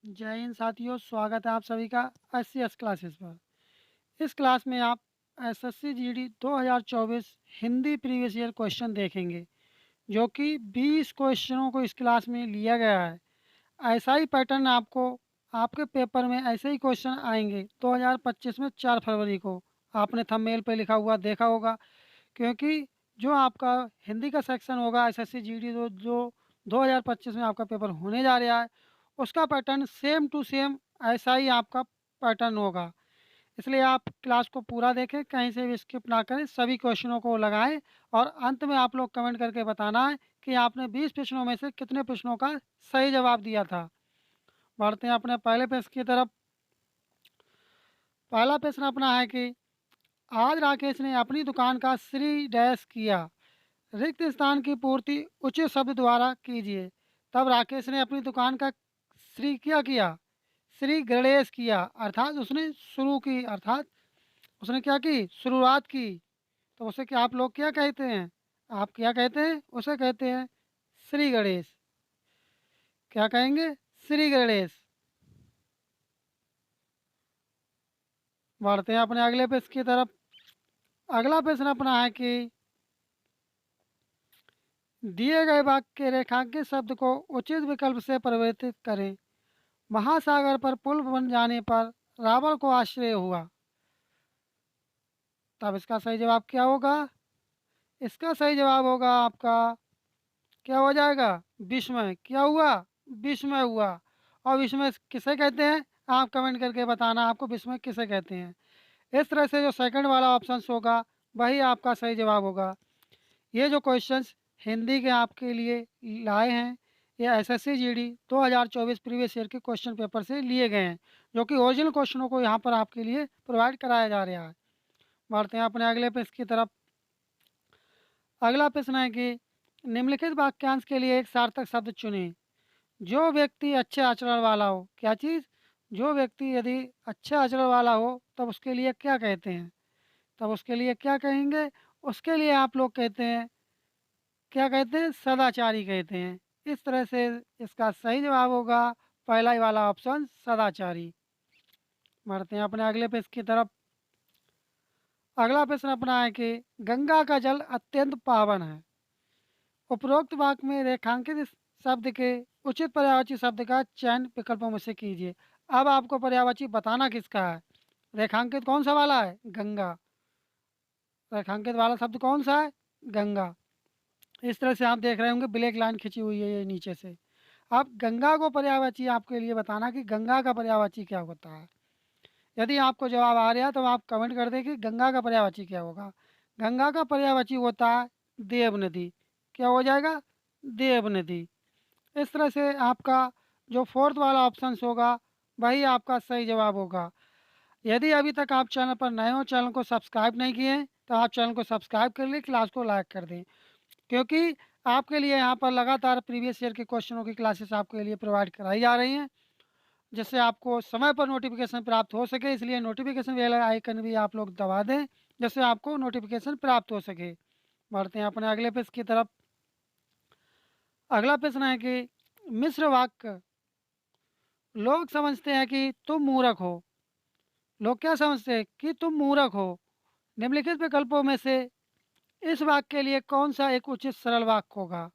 जय हिंद साथियों, स्वागत है आप सभी का एस क्लासेस पर। इस क्लास में आप SSC GD 2024 Hindi previous year question देखेंगे, जो कि 20 क्वेश्चनों को इस क्लास में लिया गया है। ऐसा ही पैटर्न आपको आपके पेपर में ऐसे ही क्वेश्चन आएंगे 2025 में 4 फरवरी को। आपने थंबनेल पे लिखा हुआ देखा होगा, क्योंकि जो आपका हिंदी का सेक्शन होगा एसएससी जीडी जो 2025 में आपका पेपर होने जा रहा है, उसका पैटर्न सेम टू सेम ऐसा ही आपका पैटर्न होगा। इसलिए आप क्लास को पूरा देखें, कहीं से भी स्किप ना करें, सभी क्वेश्चनों को लगाएं और अंत में आप लोग कमेंट करके बताना है कि आपने 20 प्रश्नों में से कितने प्रश्नों का सही जवाब दिया था। बढ़ते हैं अपने पहले प्रश्न की तरफ। पहला प्रश्न अपना है कि आज राकेश ने अपनी दुकान का श्री डैश किया, रिक्त स्थान की पूर्ति उचित शब्द द्वारा कीजिए। तब राकेश ने अपनी दुकान का श्री क्या किया? श्री गणेश किया, अर्थात उसने शुरू की, अर्थात उसने क्या की? शुरुआत की। तो उसे क्या आप लोग क्या कहते हैं? आप क्या कहते हैं? उसे कहते हैं श्री गणेश। क्या कहेंगे? श्री गणेश। बढ़ते हैं अपने अगले प्रश्न की तरफ। अगला प्रश्न अपना है कि दिए गए वाक्य के रेखांकित शब्द को उचित विकल्प से परिवर्तित करें। महासागर पर पुल बन जाने पर रावण को आश्चर्य हुआ। तब इसका सही जवाब क्या होगा? इसका सही जवाब होगा आपका, क्या हो जाएगा? विस्मय। क्या हुआ? विस्मय हुआ। और विस्मय किसे कहते हैं? आप कमेंट करके बताना आपको विस्मय किसे कहते हैं। इस तरह से जो सेकंड वाला ऑप्शन होगा वही आपका सही जवाब होगा। ये जो क्वेश्चंस हिंदी के आपके लिए लाए हैं, ये एसएससी जीडी 2024 प्रीवियस ईयर के क्वेश्चन पेपर से लिए गए हैं, जो कि ओरिजिनल क्वेश्चनों को यहाँ पर आपके लिए प्रोवाइड कराया जा रहा है। बढ़ते हैं अपने अगले प्रश्न की तरफ। अगला प्रश्न है कि निम्नलिखित वाक्यांश के लिए एक सार्थक शब्द चुनें। जो व्यक्ति अच्छे आचरण वाला हो। क्या चीज़? जो व्यक्ति यदि अच्छे आचरण वाला हो तब उसके लिए क्या कहते हैं? तब उसके लिए क्या कहेंगे? उसके लिए आप लोग कहते हैं, क्या कहते हैं? सदाचारी कहते हैं। इस तरह से इसका सही जवाब होगा पहला ही वाला ऑप्शन, सदाचारी। बढ़ते हैं अपने अगले प्रश्न की तरफ। अगला प्रश्न अपना है कि गंगा का जल अत्यंत पावन है। उपरोक्त वाक्य में रेखांकित इस शब्द के उचित पर्यायवाची शब्द का चयन विकल्पों में से कीजिए। अब आपको पर्यायवाची बताना किसका है। रेखांकित कौन सा वाला है? गंगा। रेखांकित वाला शब्द कौन सा है? गंगा। इस तरह से आप देख रहे होंगे ब्लैक लाइन खिंची हुई है ये नीचे से। अब गंगा को पर्यायवाची आपके लिए बताना कि गंगा का पर्यायवाची क्या होता है। यदि आपको जवाब आ रहा है तो आप कमेंट कर दें कि गंगा का पर्यायवाची क्या होगा। गंगा का पर्यायवाची होता है देव नदी। क्या हो जाएगा? देव नदी। इस तरह से आपका जो फोर्थ वाला ऑप्शन होगा वही आपका सही जवाब होगा। यदि अभी तक आप चैनल पर नए हो, चैनल को सब्सक्राइब नहीं किए हैं, तो आप चैनल को सब्सक्राइब कर लें, क्लास को लाइक कर दें, क्योंकि आपके लिए यहाँ पर लगातार प्रीवियस ईयर के क्वेश्चनों की क्लासेस आपके लिए प्रोवाइड कराई जा रही हैं, जिससे आपको समय पर नोटिफिकेशन प्राप्त हो सके। इसलिए नोटिफिकेशन बेल आइकन भी आप लोग दबा दें, जिससे आपको नोटिफिकेशन प्राप्त हो सके। बढ़ते हैं अपने अगले प्रश्न की तरफ। अगला प्रश्न है कि मिश्र वाक्य। लोग समझते हैं कि तुम मूर्ख हो। लोग क्या समझते हैं? कि तुम मूर्ख हो। निम्नलिखित विकल्पों में से इस वाक्य के लिए कौन सा एक उचित सरल वाक्य होगा?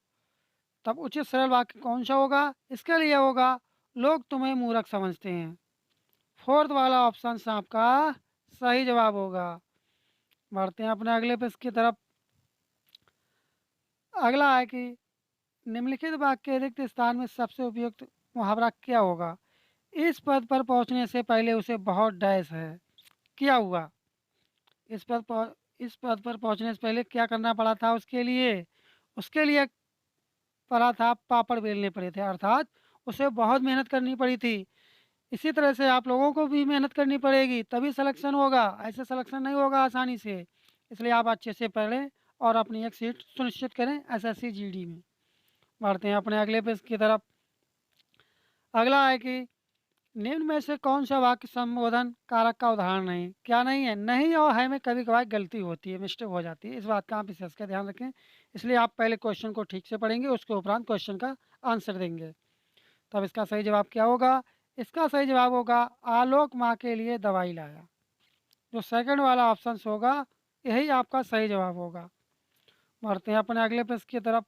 तब उचित सरल वाक्य कौन सा होगा? इसके लिए होगा लोग तुम्हें मूर्ख समझते हैं। फोर्थ वाला ऑप्शन आपका सही जवाब होगा। बढ़ते हैं अपने अगले प्रश्न की तरफ। अगला है कि निम्नलिखित वाक्य के रिक्त स्थान में सबसे उपयुक्त मुहावरा क्या होगा? इस पद पर पहुंचने से पहले उसे बहुत डैश है। क्या हुआ? इस पद पर इस पद पर पहुंचने से पहले क्या करना पड़ा था उसके लिए? उसके लिए पड़ा था पापड़ बेलने पड़े थे, अर्थात उसे बहुत मेहनत करनी पड़ी थी। इसी तरह से आप लोगों को भी मेहनत करनी पड़ेगी, तभी सिलेक्शन होगा। ऐसे सिलेक्शन नहीं होगा आसानी से। इसलिए आप अच्छे से पढ़ें और अपनी एक सीट सुनिश्चित करें एसएससी जीडी में। बढ़ते हैं अपने अगले पेज की तरफ। अगला है कि निम्न में से कौन सा वाक्य संबोधन कारक का उदाहरण नहीं? क्या नहीं है? नहीं और है में कभी कभार गलती होती है, मिस्टेक हो जाती है, इस बात का आप विशेष का ध्यान रखें। इसलिए आप पहले क्वेश्चन को ठीक से पढ़ेंगे, उसके उपरांत क्वेश्चन का आंसर देंगे। तब इसका सही जवाब क्या होगा? इसका सही जवाब होगा आलोक माँ के लिए दवाई लाया। जो सेकंड वाला ऑप्शन होगा यही आपका सही जवाब होगा। बढ़ते हैं अपने अगले प्रश्न की तरफ।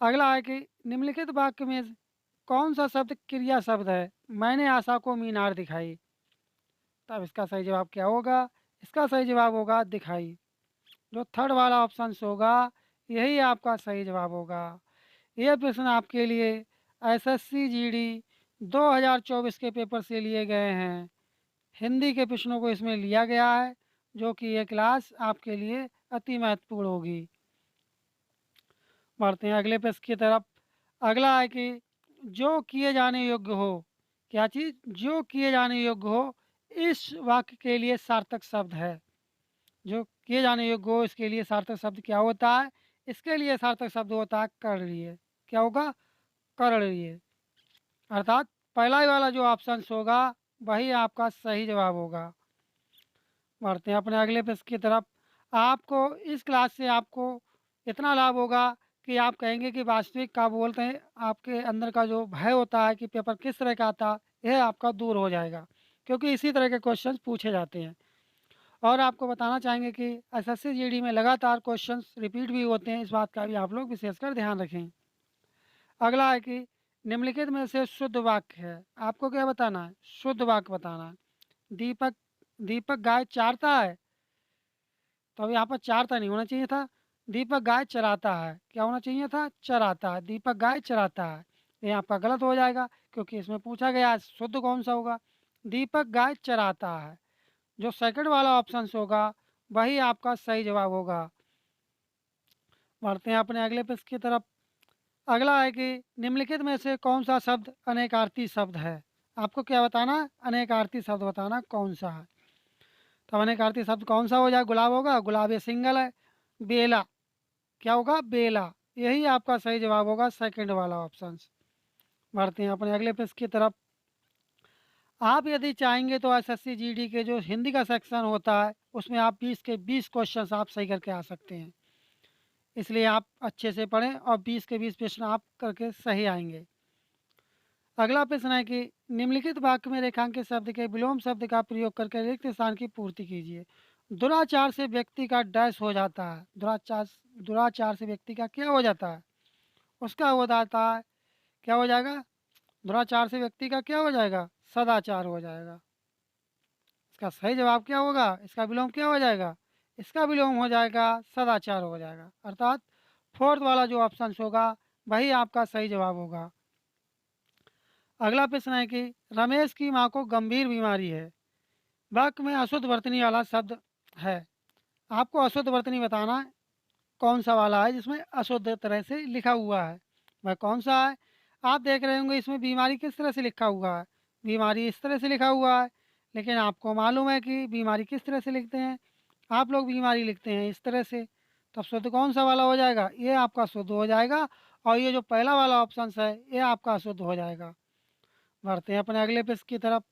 अगला है कि निम्नलिखित वाक्य में से कौन सा शब्द क्रिया शब्द है? मैंने आशा को मीनार दिखाई। तब इसका सही जवाब क्या होगा? इसका सही जवाब होगा दिखाई। जो थर्ड वाला ऑप्शन होगा यही आपका सही जवाब होगा। यह प्रश्न आपके लिए एसएससी जीडी 2024 के पेपर से लिए गए हैं। हिंदी के प्रश्नों को इसमें लिया गया है, जो कि ये क्लास आपके लिए अति महत्वपूर्ण होगी। बढ़ते हैं अगले प्रश्न की तरफ। अगला है कि जो किए जाने योग्य हो, क्या चीज़? जो किए जाने योग्य हो इस वाक्य के लिए सार्थक शब्द है। जो किए जाने योग्य हो इसके लिए सार्थक शब्द क्या होता है? इसके लिए सार्थक शब्द होता है करणीय। क्या होगा? करणीय। अर्थात पहला ही वाला जो ऑप्शन होगा वही आपका सही जवाब होगा। बढ़ते हैं अपने अगले प्रश्न की तरफ। आपको इस क्लास से आपको इतना लाभ होगा कि आप कहेंगे कि वास्तविक क्या बोलते हैं, आपके अंदर का जो भय होता है कि पेपर किस तरह का आता है यह आपका दूर हो जाएगा, क्योंकि इसी तरह के क्वेश्चन पूछे जाते हैं। और आपको बताना चाहेंगे कि एसएससी जीडी में लगातार क्वेश्चंस रिपीट भी होते हैं, इस बात का भी आप लोग विशेषकर ध्यान रखें। अगला है कि निम्नलिखित में से शुद्ध वाक्य है। आपको क्या बताना है? शुद्ध वाक्य बताना है। दीपक दीपक गाय चारता है। तो अब यहाँ पर चारता नहीं होना चाहिए था। दीपक गाय चराता है। क्या होना चाहिए था? चराता है। दीपक गाय चराता है। ये आपका गलत हो जाएगा, क्योंकि इसमें पूछा गया है शुद्ध कौन सा होगा? दीपक गाय चराता है। जो सेकंड वाला ऑप्शन होगा वही आपका सही जवाब होगा। बढ़ते हैं अपने अगले प्रश्न की तरफ। अगला है कि निम्नलिखित में से कौन सा शब्द अनेकार्थी शब्द है? आपको क्या बताना है? अनेकार्थी शब्द बताना कौन सा है। तो अनेकार्थी शब्द कौन सा हो जाए? गुलाब होगा। गुलाब ये सिंगल है। बेला, क्या होगा? बेला। यही आपका सही जवाब होगा, सेकंड वाला ऑप्शन। बढ़ते हैं अपने अगले प्रश्न की तरफ। आप यदि चाहेंगे तो एसएससी जीडी के जो हिंदी का सेक्शन होता है उसमें आप 20 के 20 क्वेश्चन आप सही करके आ सकते हैं। इसलिए आप अच्छे से पढ़ें और 20 के 20 प्रश्न आप करके सही आएंगे। अगला प्रश्न है कि निम्नलिखित वाक्य में रेखांकित शब्द के विलोम शब्द का प्रयोग करके रिक्त स्थान की पूर्ति कीजिए। दुराचार से व्यक्ति का डैश हो जाता है। दुराचार से व्यक्ति का क्या हो जाता है? उसका हो जाता है, क्या हो जाएगा? दुराचार से व्यक्ति का क्या हो जाएगा? सदाचार हो जाएगा। इसका सही जवाब क्या होगा? इसका विलोम क्या हो जाएगा? इसका विलोम हो जाएगा सदाचार हो जाएगा। अर्थात फोर्थ वाला जो ऑप्शन होगा वही आपका सही जवाब होगा। अगला प्रश्न है कि रमेश की माँ को गंभीर बीमारी है। वाक्य में अशुद्ध वर्तनी वाला शब्द है। आपको अशुद्ध वर्तनी बताना है कौन सा वाला है जिसमें अशुद्ध तरह से लिखा हुआ है, वह कौन सा है? आप देख रहे होंगे इसमें बीमारी किस तरह से लिखा हुआ है। बीमारी इस तरह से लिखा हुआ है, लेकिन आपको मालूम है कि बीमारी किस तरह से लिखते हैं। आप लोग बीमारी लिखते हैं इस तरह से। तब शुद्ध कौन सा वाला हो जाएगा? ये आपका शुद्ध हो जाएगा, और ये जो पहला वाला ऑप्शन है ये आपका अशुद्ध हो जाएगा। बढ़ते हैं अपने अगले प्रश्न की तरफ।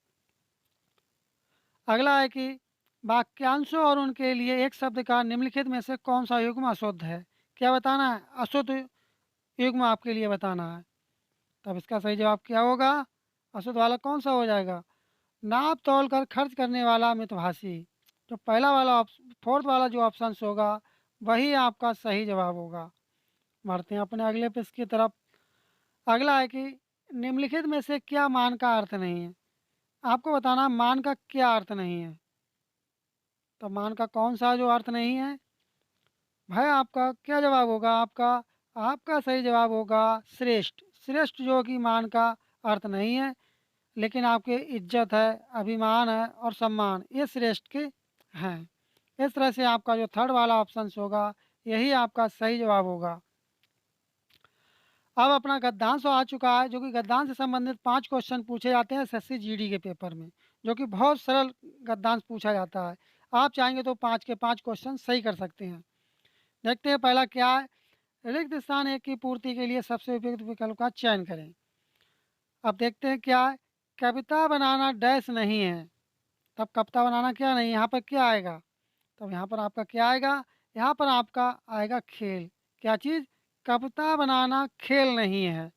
अगला है कि वाक्यांशों और उनके लिए एक शब्द का निम्नलिखित में से कौन सा युग्म अशुद्ध है? क्या बताना है? अशुद्ध युग्म आपके लिए बताना है। तब इसका सही जवाब क्या होगा? अशुद्ध वाला कौन सा हो जाएगा? नाप तोल कर खर्च करने वाला मितभाषी। जो पहला वाला फोर्थ वाला जो ऑप्शन होगा वही आपका सही जवाब होगा। बढ़ते हैं अपने अगले प्रश्न की तरफ। अगला है कि निम्नलिखित में से क्या मान का अर्थ नहीं है? आपको बताना है मान का क्या अर्थ नहीं है। तो मान का कौन सा जो अर्थ नहीं है? भाई आपका क्या जवाब होगा? आपका आपका सही जवाब होगा श्रेष्ठ। श्रेष्ठ जो कि मान का अर्थ नहीं है, लेकिन आपके इज्जत है, अभिमान है और सम्मान, ये श्रेष्ठ के हैं। इस तरह से आपका जो थर्ड वाला ऑप्शन होगा यही आपका सही जवाब होगा। अब अपना गद्यांश आ चुका है, जो कि गद्यांश से संबंधित 5 क्वेश्चन पूछे जाते हैं एसएससी जीडी के पेपर में, जो कि बहुत सरल गद्यांश पूछा जाता है। आप चाहेंगे तो 5 के 5 क्वेश्चन सही कर सकते हैं। देखते हैं पहला क्या है। रिक्त स्थान एक की पूर्ति के लिए सबसे उपयुक्त विकल्प का चयन करें। अब देखते हैं क्या है। कविता बनाना डैश नहीं है। तब कविता बनाना क्या नहीं, यहाँ पर क्या आएगा? तब यहाँ पर आपका क्या आएगा? यहाँ पर आपका आएगा खेल। क्या चीज़? कविता बनाना खेल नहीं है।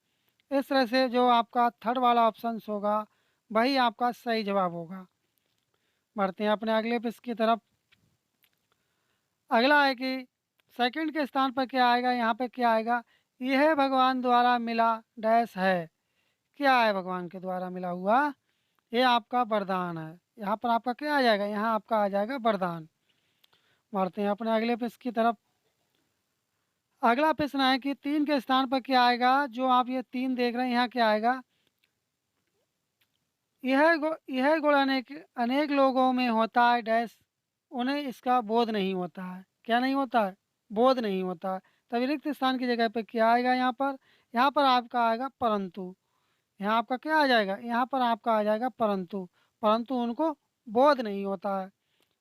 इस तरह से जो आपका थर्ड वाला ऑप्शन होगा वही आपका सही जवाब होगा। बढ़ते हैं अपने अगले प्रश्न की तरफ। अगला है कि सेकंड के स्थान पर क्या आएगा, यहाँ पे क्या आएगा, यह भगवान द्वारा मिला डैश है। क्या है भगवान के द्वारा मिला हुआ? ये आपका वरदान है। यहाँ पर आपका क्या आ जाएगा, यहाँ आपका आ जाएगा वरदान। बढ़ते हैं अपने अगले प्रश्न की तरफ। अगला प्रश्न है कि 3 के स्थान पर क्या आएगा, जो आप ये 3 देख रहे हैं यहाँ क्या आएगा, यह गुण अनेक अनेक लोगों में होता है डैश, उन्हें इसका बोध नहीं होता है। क्या नहीं होता है? बोध नहीं होता है। तभी रिक्त स्थान की जगह पर क्या आएगा, यहाँ पर आपका आएगा परंतु। यहाँ आपका क्या आ जाएगा, यहाँ पर आपका आ जाएगा परंतु। परंतु उनको बोध नहीं होता है।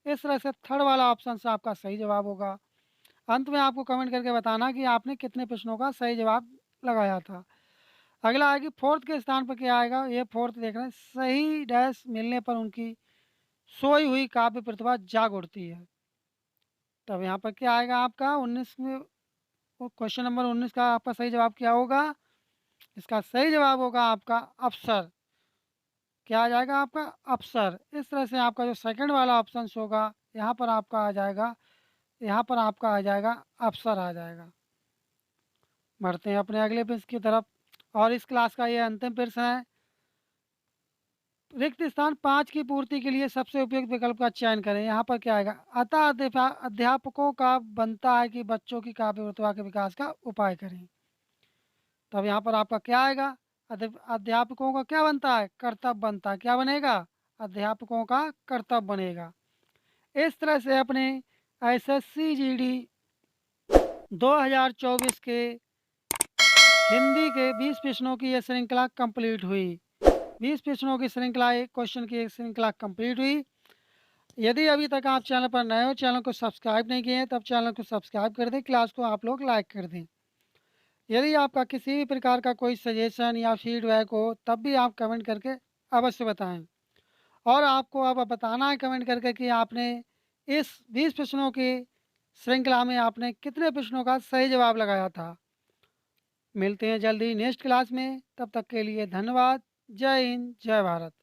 इस तरह से थर्ड वाला ऑप्शन से आपका सही जवाब होगा। अंत में आपको कमेंट करके बताना कि आपने कितने प्रश्नों का सही जवाब लगाया था। अगला है कि फोर्थ के स्थान पर क्या आएगा, ये फोर्थ देख रहे हैं, सही डैश मिलने पर उनकी सोई हुई काव्य प्रतिभा जाग उठती है। तब यहाँ पर क्या आएगा आपका 19 में, क्वेश्चन नंबर 19 का आपका सही जवाब क्या होगा? इसका सही जवाब होगा आपका अप्सर। क्या आ जाएगा आपका? अप्सर। इस तरह से आपका जो सेकंड वाला ऑप्शन होगा, यहाँ पर आपका आ जाएगा, यहाँ पर आपका आ जाएगा अप्सर आ जाएगा। बढ़ते हैं अपने अगले प्रश्न की तरफ। और इस क्लास का ये अंतिम प्रश्न है, रिक्त स्थान 5 की पूर्ति के लिए सबसे उपयुक्त विकल्प का चयन करें। यहाँ पर क्या आएगा, अतः अध्यापकों का बनता है कि बच्चों की काव्य प्रतिभा के विकास का उपाय करें। तब यहाँ पर आपका क्या आएगा, अध्यापकों का क्या बनता है, कर्तव्य बनता है। क्या बनेगा? अध्यापकों का कर्तव्य बनेगा। इस तरह से अपने एसएससी जीडी 2024 के हिंदी के 20 प्रश्नों की यह श्रृंखला कंप्लीट हुई। 20 प्रश्नों की श्रृंखला, एक क्वेश्चन की एक श्रृंखला कंप्लीट हुई। यदि अभी तक आप चैनल पर नए हो, चैनल को सब्सक्राइब नहीं किए हैं, तब चैनल को सब्सक्राइब कर दें, क्लास को आप लोग लाइक कर दें। यदि आपका किसी भी प्रकार का कोई सजेशन या फीडबैक हो, तब भी आप कमेंट करके अवश्य बताएं। और आपको अब बताना है कमेंट करके कि आपने इस 20 प्रश्नों की श्रृंखला में आपने कितने प्रश्नों का सही जवाब लगाया था। मिलते हैं जल्दी नेक्स्ट क्लास में, तब तक के लिए धन्यवाद। जय हिंद, जय भारत।